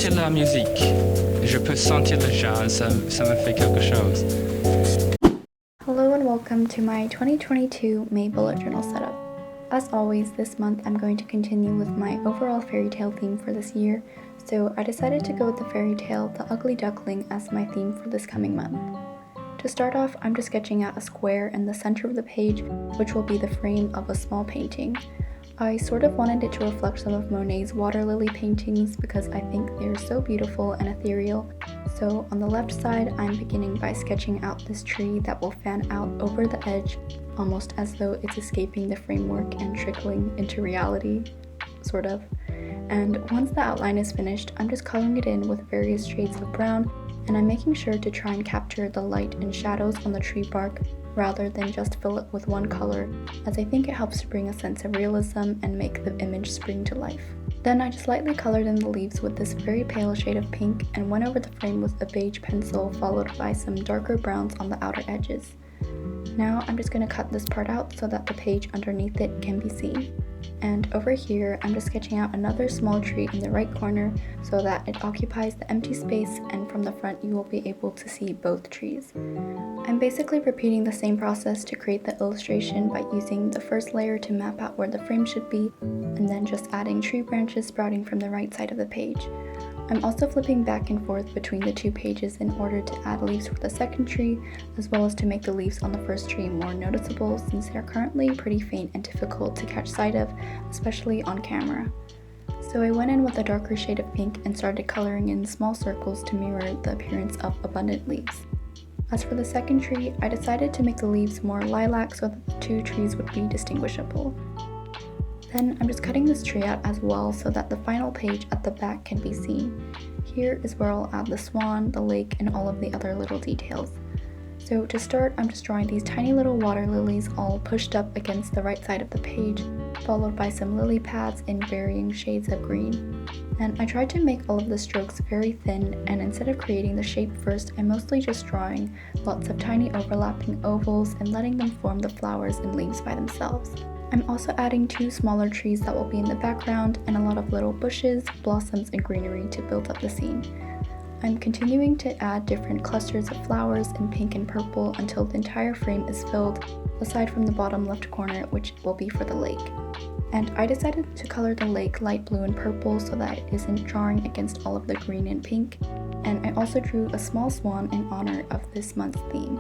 sentir la musique. Je peux sentir le jazz, ça me fait quelque chose. Hello and welcome to my 2022 May bullet journal setup. As always, this month I'm going to continue with my overall fairy tale theme for this year, so I decided to go with the fairy tale The Ugly Duckling as my theme for this coming month. To start off, I'm just sketching out a square in the center of the page, which will be the frame of a small painting. I sort of wanted it to reflect some of Monet's water lily paintings because I think they're so beautiful and ethereal. So on the left side, I'm beginning by sketching out this tree that will fan out over the edge, almost as though it's escaping the framework and trickling into reality, sort of. And once the outline is finished, I'm just coloring it in with various shades of brown, and I'm making sure to try and capture the light and shadows on the tree bark rather than just fill it with one color, as I think it helps to bring a sense of realism and make the image spring to life. Then I just lightly colored in the leaves with this very pale shade of pink and went over the frame with a beige pencil followed by some darker browns on the outer edges. Now I'm just going to cut this part out so that the page underneath it can be seen. And over here, I'm just sketching out another small tree in the right corner so that it occupies the empty space, and from the front you will be able to see both trees. I'm basically repeating the same process to create the illustration by using the first layer to map out where the frame should be, and then just adding tree branches sprouting from the right side of the page. I'm also flipping back and forth between the two pages in order to add leaves for the second tree, as well as to make the leaves on the first tree more noticeable since they're currently pretty faint and difficult to catch sight of, especially on camera. So I went in with a darker shade of pink and started coloring in small circles to mirror the appearance of abundant leaves. As for the second tree, I decided to make the leaves more lilac so that the two trees would be distinguishable. Then I'm just cutting this tree out as well so that the final page at the back can be seen. Here is where I'll add the swan, the lake, and all of the other little details. So to start, I'm just drawing these tiny little water lilies all pushed up against the right side of the page, followed by some lily pads in varying shades of green. And I tried to make all of the strokes very thin, and instead of creating the shape first, I'm mostly just drawing lots of tiny overlapping ovals and letting them form the flowers and leaves by themselves. I'm also adding two smaller trees that will be in the background and a lot of little bushes, blossoms, and greenery to build up the scene. I'm continuing to add different clusters of flowers in pink and purple until the entire frame is filled, aside from the bottom left corner, which will be for the lake. And I decided to color the lake light blue and purple so that it isn't jarring against all of the green and pink, and I also drew a small swan in honor of this month's theme.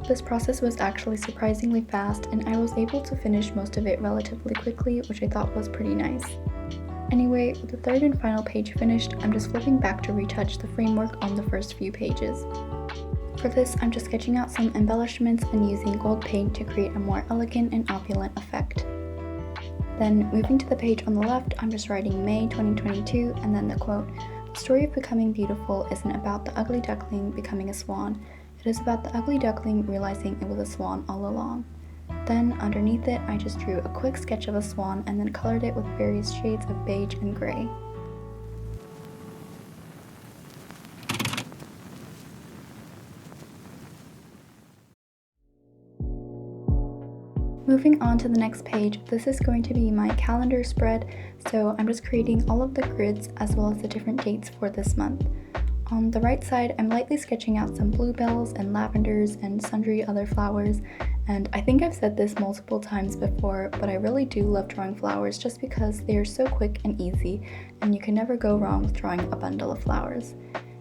This process was actually surprisingly fast, and I was able to finish most of it relatively quickly, which I thought was pretty nice. Anyway, with the third and final page finished, I'm just flipping back to retouch the framework on the first few pages. For this, I'm just sketching out some embellishments and using gold paint to create a more elegant and opulent effect. Then, moving to the page on the left, I'm just writing May 2022 and then the quote, "The story of becoming beautiful isn't about the ugly duckling becoming a swan. It is about the ugly duckling realizing it was a swan all along." Then, underneath it, I just drew a quick sketch of a swan and then colored it with various shades of beige and gray. Moving on to the next page, this is going to be my calendar spread, so I'm just creating all of the grids as well as the different dates for this month. On the right side, I'm lightly sketching out some bluebells and lavenders and sundry other flowers, and I think I've said this multiple times before, but I really do love drawing flowers just because they are so quick and easy, and you can never go wrong with drawing a bundle of flowers.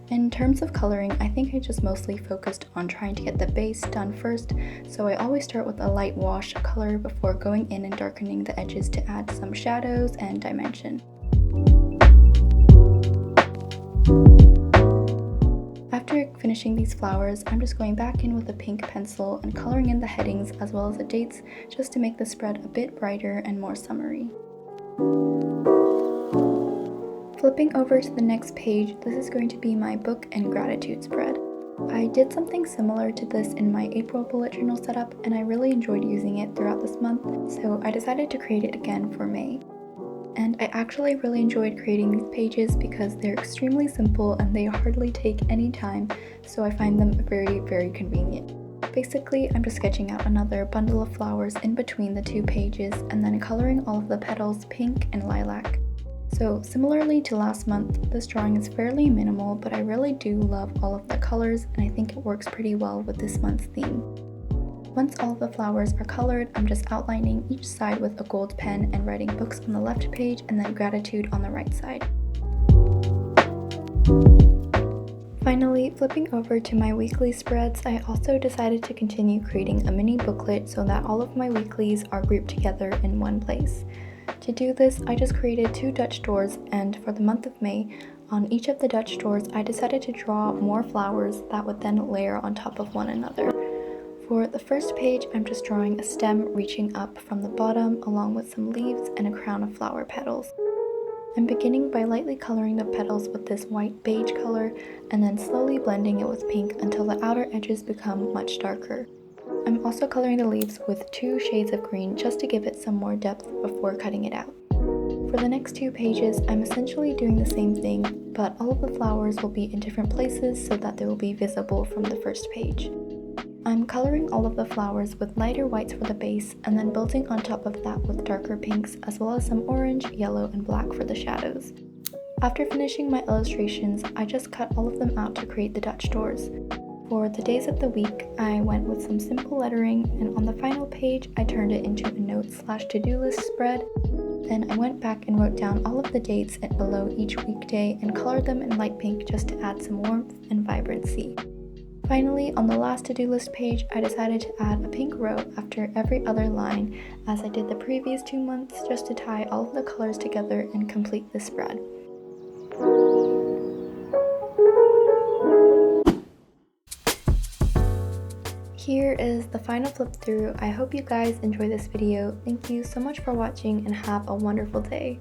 In terms of coloring, I think I just mostly focused on trying to get the base done first, so I always start with a light wash color before going in and darkening the edges to add some shadows and dimension. After finishing these flowers, I'm just going back in with a pink pencil and coloring in the headings as well as the dates just to make the spread a bit brighter and more summery. Flipping over to the next page, this is going to be my book and gratitude spread. I did something similar to this in my April bullet journal setup, and I really enjoyed using it throughout this month, so I decided to create it again for May. And I actually really enjoyed creating these pages because they're extremely simple and they hardly take any time, so I find them very, very convenient. Basically, I'm just sketching out another bundle of flowers in between the two pages and then coloring all of the petals pink and lilac. So similarly to last month, this drawing is fairly minimal, but I really do love all of the colors and I think it works pretty well with this month's theme. Once all of the flowers are colored, I'm just outlining each side with a gold pen and writing books on the left page and then gratitude on the right side. Finally, flipping over to my weekly spreads, I also decided to continue creating a mini booklet so that all of my weeklies are grouped together in one place. To do this, I just created 2 Dutch doors, and for the month of May, on each of the Dutch doors, I decided to draw more flowers that would then layer on top of one another. For the first page, I'm just drawing a stem reaching up from the bottom along with some leaves and a crown of flower petals. I'm beginning by lightly coloring the petals with this white beige color and then slowly blending it with pink until the outer edges become much darker. I'm also coloring the leaves with 2 shades of green just to give it some more depth before cutting it out. For the next 2 pages, I'm essentially doing the same thing, but all of the flowers will be in different places so that they will be visible from the first page. I'm coloring all of the flowers with lighter whites for the base and then building on top of that with darker pinks as well as some orange, yellow, and black for the shadows. After finishing my illustrations, I just cut all of them out to create the Dutch doors. For the days of the week, I went with some simple lettering, and on the final page, I turned it into a note/to-do list spread. Then I went back and wrote down all of the dates below each weekday and colored them in light pink just to add some warmth and vibrancy. Finally, on the last to-do list page, I decided to add a pink row after every other line as I did the previous 2 months just to tie all of the colors together and complete the spread. Here is the final flip through. I hope you guys enjoy this video. Thank you so much for watching and have a wonderful day.